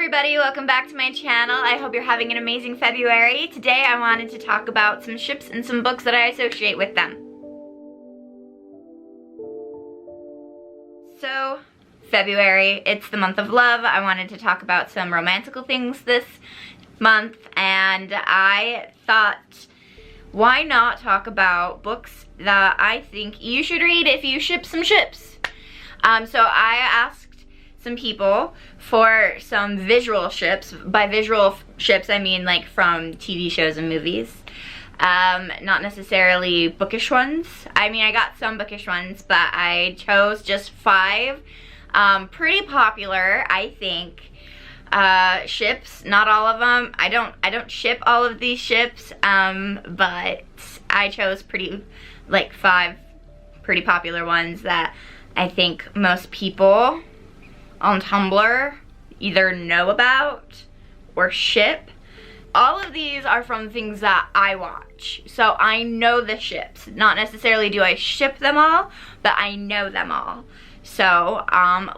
everybody, welcome back to my channel. I hope you're having an amazing February. Today I wanted to talk about some ships and some books that I associate with them. So, February, it's the month of love. I wanted to talk about some romantical things this month, and I thought, why not talk about books that I think you should read if you ship some ships? So I asked some people for some visual ships. By visual ships, I mean like from TV shows and movies. Not necessarily bookish ones. I mean, I got some bookish ones, but I chose just 5 pretty popular, I think, ships. Not all of them. I don't ship all of these ships, but I chose 5 pretty popular ones that I think most people on Tumblr either know about or ship. All of these are from things that I watch, so I know the ships. Not necessarily do I ship them all, but I know them all. So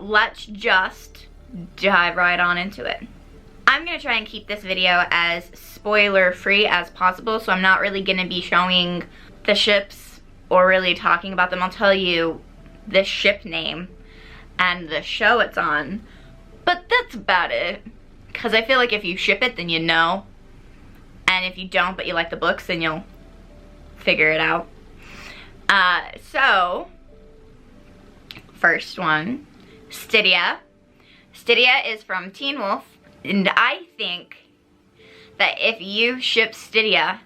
let's just dive right on into it. I'm gonna try and keep this video as spoiler free as possible, so I'm not really gonna be showing the ships or really talking about them. I'll tell you the ship name and the show it's on, but that's about it, because I feel like if you ship it, then you know, and if you don't but you like the books, then you'll figure it out. So first one, Stydia. Stydia is from Teen Wolf, and I think that if you ship Stydia,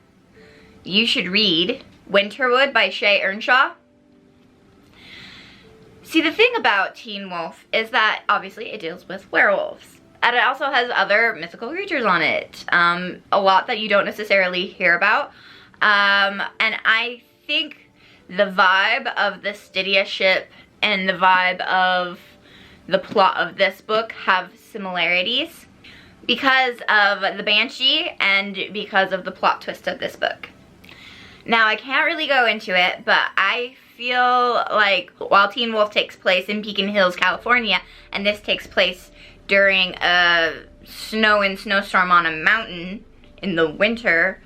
you should read Winterwood by Shay Earnshaw. See, the thing about Teen Wolf is that obviously it deals with werewolves, and it also has other mythical creatures on it, a lot that you don't necessarily hear about, and I think the vibe of the Stydia ship and the vibe of the plot of this book have similarities because of the Banshee and because of the plot twist of this book. Now, I can't really go into it, but I feel like while Teen Wolf takes place in Beacon Hills, California, and this takes place during a snow and snowstorm on a mountain in the winter,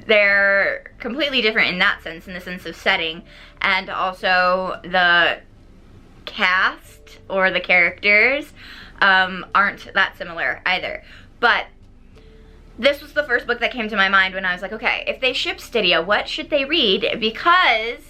they're completely different in that sense, in the sense of setting, and also the cast or the characters aren't that similar either. But this was the first book that came to my mind when I was like, okay, if they ship Stydia, what should they read? Because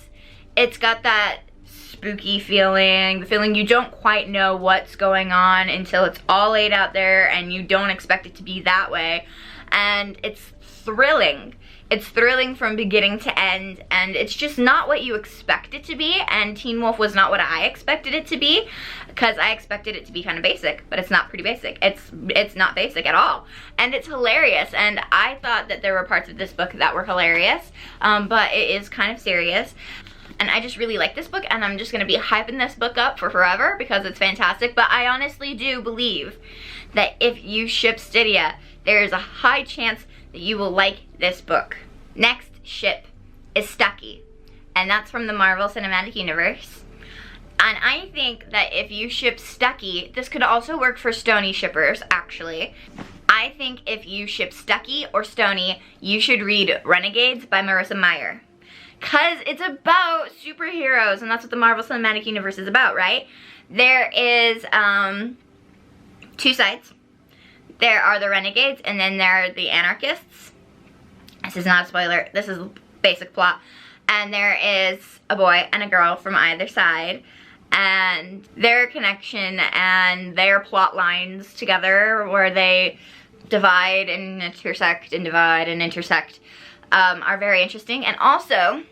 it's got that spooky feeling, the feeling you don't quite know what's going on until it's all laid out there and you don't expect it to be that way. And it's thrilling. It's thrilling from beginning to end, and it's just not what you expect it to be, and Teen Wolf was not what I expected it to be, because I expected it to be kind of basic, but it's not pretty basic. It's not basic at all, and it's hilarious, and I thought that there were parts of this book that were hilarious, but it is kind of serious. And I just really like this book, and I'm just going to be hyping this book up for forever because it's fantastic. But I honestly do believe that if you ship Stydia, there is a high chance that you will like this book. Next ship is Stucky, and that's from the Marvel Cinematic Universe. And I think that if you ship Stucky, this could also work for Stony shippers, actually. I think if you ship Stucky or Stony, you should read Renegades by Marissa Meyer. Because it's about superheroes, and that's what the Marvel Cinematic Universe is about, right? There is 2 sides. There are the Renegades, and then there are the Anarchists. This is not a spoiler. This is basic plot. And there is a boy and a girl from either side, and their connection and their plot lines together, where they divide and intersect and divide and intersect, are very interesting. And also,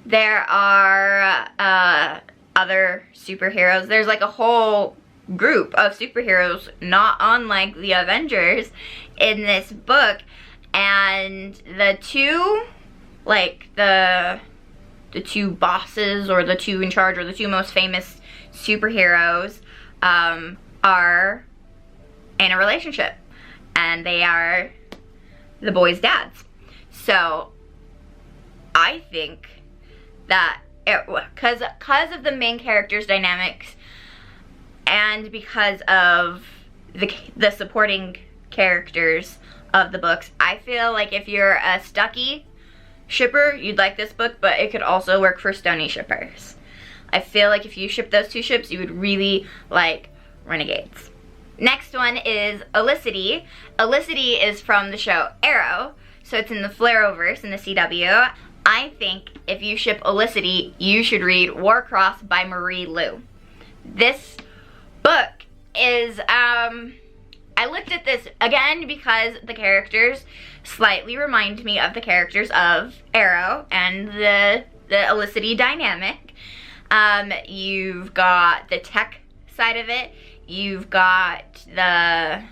there are other superheroes. There's like a whole group of superheroes, not unlike the Avengers, in this book. And the two, like the 2 bosses, or the 2 in charge, or the 2 most famous superheroes, are in a relationship, and they are the boys' dads. So I think that because of the main characters' dynamics, and because of the supporting characters of the books. I feel like if you're a Stucky shipper, you'd like this book, but it could also work for Stony shippers. I feel like if you ship those two ships, you would really like Renegades. Next one is Felicity. Felicity is from the show Arrow, so it's in the Flareoverse in the CW. I think if you ship Felicity, you should read Warcross by Marie Lu. This book is, I looked at this again because the characters slightly remind me of the characters of Arrow and the Felicity dynamic. You've got the tech side of it. You've got the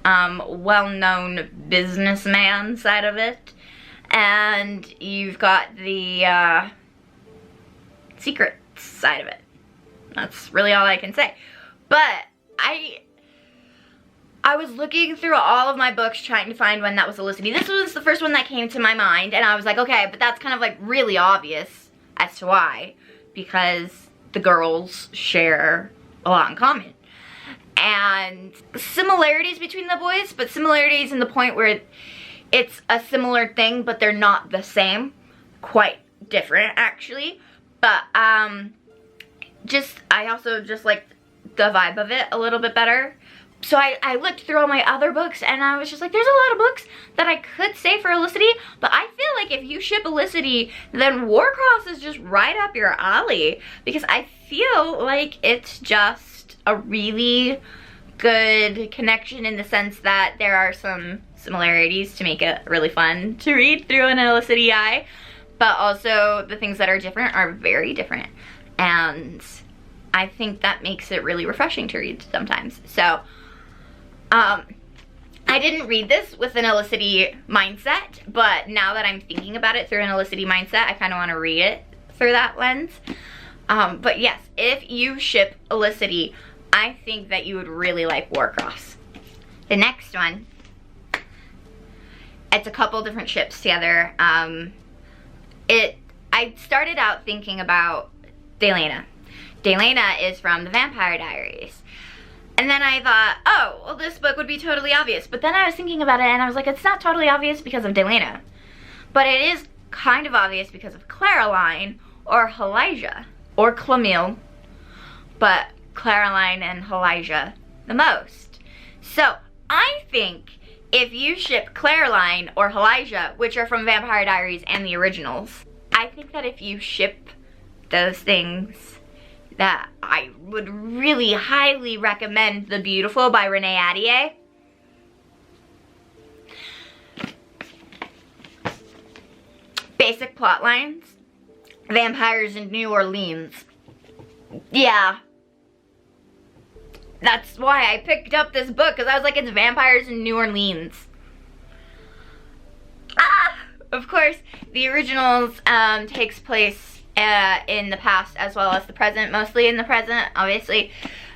well-known businessman side of it. And you've got the secret side of it. That's really all I can say. But I was looking through all of my books trying to find when that was Felicity. This was the first one that came to my mind, and I was like, okay, but that's kind of like really obvious as to why. Because the girls share a lot in common. And similarities between the boys, but similarities in the point where it's a similar thing, but they're not the same. Quite different, actually. But, I also just liked the vibe of it a little bit better. So I looked through all my other books, and I was just like, there's a lot of books that I could say for Felicity, but I feel like if you ship Felicity, then Warcross is just right up your alley, because I feel like it's just a really good connection in the sense that there are some similarities to make it really fun to read through an Felicity eye, but also the things that are different are very different, and I think that makes it really refreshing to read sometimes. So I didn't read this with an Felicity mindset, but now that I'm thinking about it through an Felicity mindset, I kind of want to read it through that lens. But yes, if you ship Felicity, I think that you would really like Warcross. The next one, it's a couple different ships together. I started out thinking about Delana. Delana is from the Vampire Diaries. And then I thought, oh, well, this book would be totally obvious. But then I was thinking about it, and I was like, it's not totally obvious because of Delana. But it is kind of obvious because of Caroline or Elijah or Clamille. But Caroline and Elijah the most. So I think if you ship Caroline or Elijah, which are from Vampire Diaries and the originals, I think that if you ship those things, that I would really highly recommend The Beautiful by Renee Ahdieh. Basic plot lines. Vampires in New Orleans. Yeah. That's why I picked up this book, because I was like, it's vampires in New Orleans. Of course, the originals takes place in the past as well as the present, mostly in the present, obviously,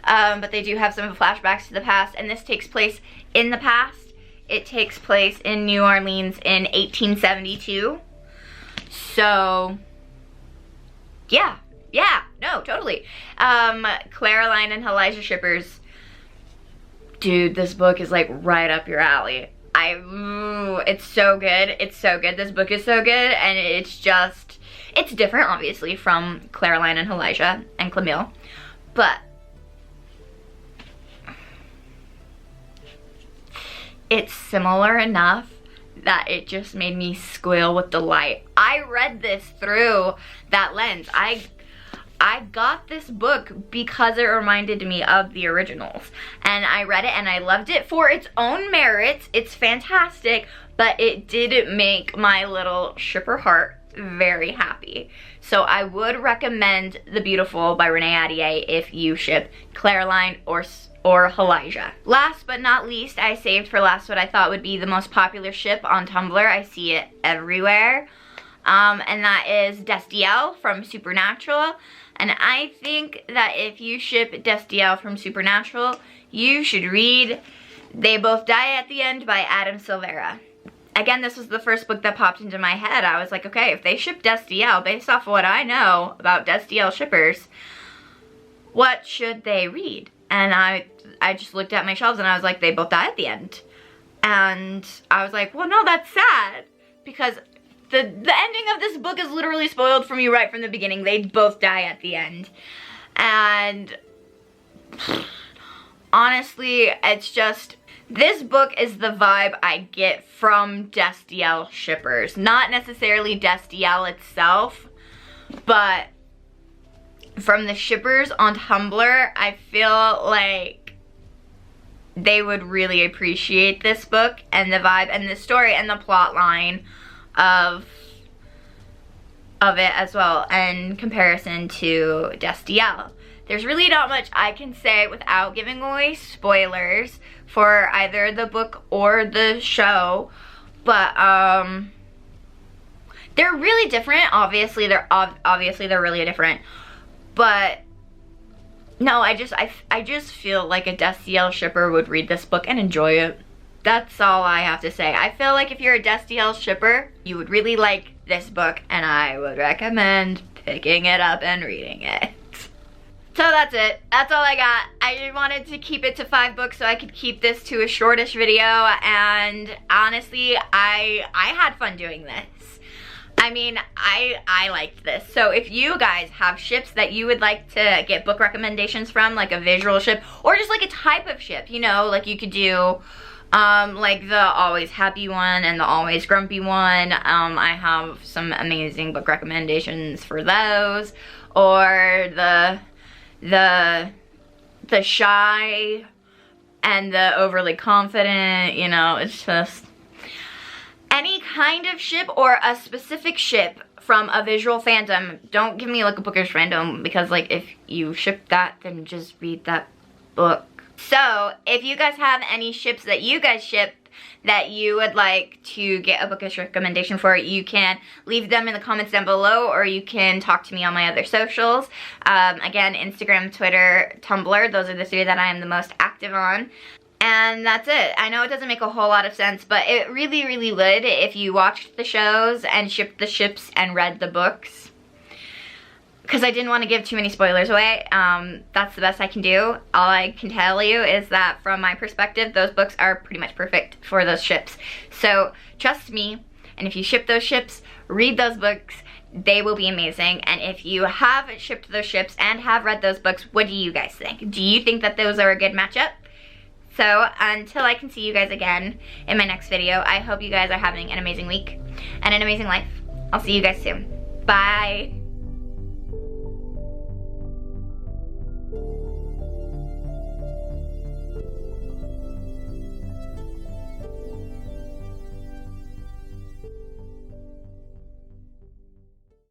but they do have some flashbacks to the past, and this takes place in the past. It takes place in New Orleans in 1872, so yeah, no, totally. Caroline and Elijah shippers, dude, this book is like right up your alley. It's so good, this book is so good, and it's different, obviously, from Caroline and Elijah and Clamille, but it's similar enough that it just made me squeal with delight. I read this through that lens. I got this book because it reminded me of the originals, and I read it and I loved it for its own merits. It's fantastic, but it did make my little shipper heart very happy. So I would recommend The Beautiful by Renee Ahdieh if you ship Caroline or Elijah. Last but not least, I saved for last what I thought would be the most popular ship on Tumblr. I see it everywhere. And that is Destiel from Supernatural. And I think that if you ship Destiel from Supernatural, you should read They Both Die at the End by Adam Silvera. Again, this was the first book that popped into my head. I was like, okay, if they ship Destiel, based off of what I know about Destiel shippers, what should they read? And I just looked at my shelves and I was like, they both die at the end. And I was like, well, no, that's sad, because the ending of this book is literally spoiled for me right from the beginning. They both die at the end. And honestly, it's just, this book is the vibe I get from Destiel shippers. Not necessarily Destiel itself, but from the shippers on Tumblr, I feel like they would really appreciate this book and the vibe and the story and the plot line of it as well in comparison to Destiel. There's really not much I can say without giving away spoilers for either the book or the show, but they're really different. Obviously they're really different, but no, I just feel like a Destiel shipper would read this book and enjoy it. That's all I have to say. I feel like if you're a Destiel shipper, you would really like this book, and I would recommend picking it up and reading it. So that's it. That's all I got. I wanted to keep it to 5 books so I could keep this to a shortish video, and honestly, I had fun doing this. I mean, I liked this. So if you guys have ships that you would like to get book recommendations from, like a visual ship, or just like a type of ship, you know, like you could do like the always happy one and the always grumpy one. I have some amazing book recommendations for those. Or the shy and the overly confident, you know, it's just any kind of ship or a specific ship from a visual fandom. Don't give me like a bookish fandom, because like if you ship that, then just read that book. So if you guys have any ships that you guys ship that you would like to get a bookish recommendation for, you can leave them in the comments down below, or you can talk to me on my other socials. Again, Instagram, Twitter, Tumblr, those are the 3 that I am the most active on. And that's it. I know it doesn't make a whole lot of sense, but it really, really would if you watched the shows and shipped the ships and read the books. Because I didn't want to give too many spoilers away. That's the best I can do. All I can tell you is that from my perspective, those books are pretty much perfect for those ships. So trust me, and if you ship those ships, read those books. They will be amazing. And if you have shipped those ships and have read those books, what do you guys think? Do you think that those are a good matchup? So until I can see you guys again in my next video, I hope you guys are having an amazing week and an amazing life. I'll see you guys soon. Bye.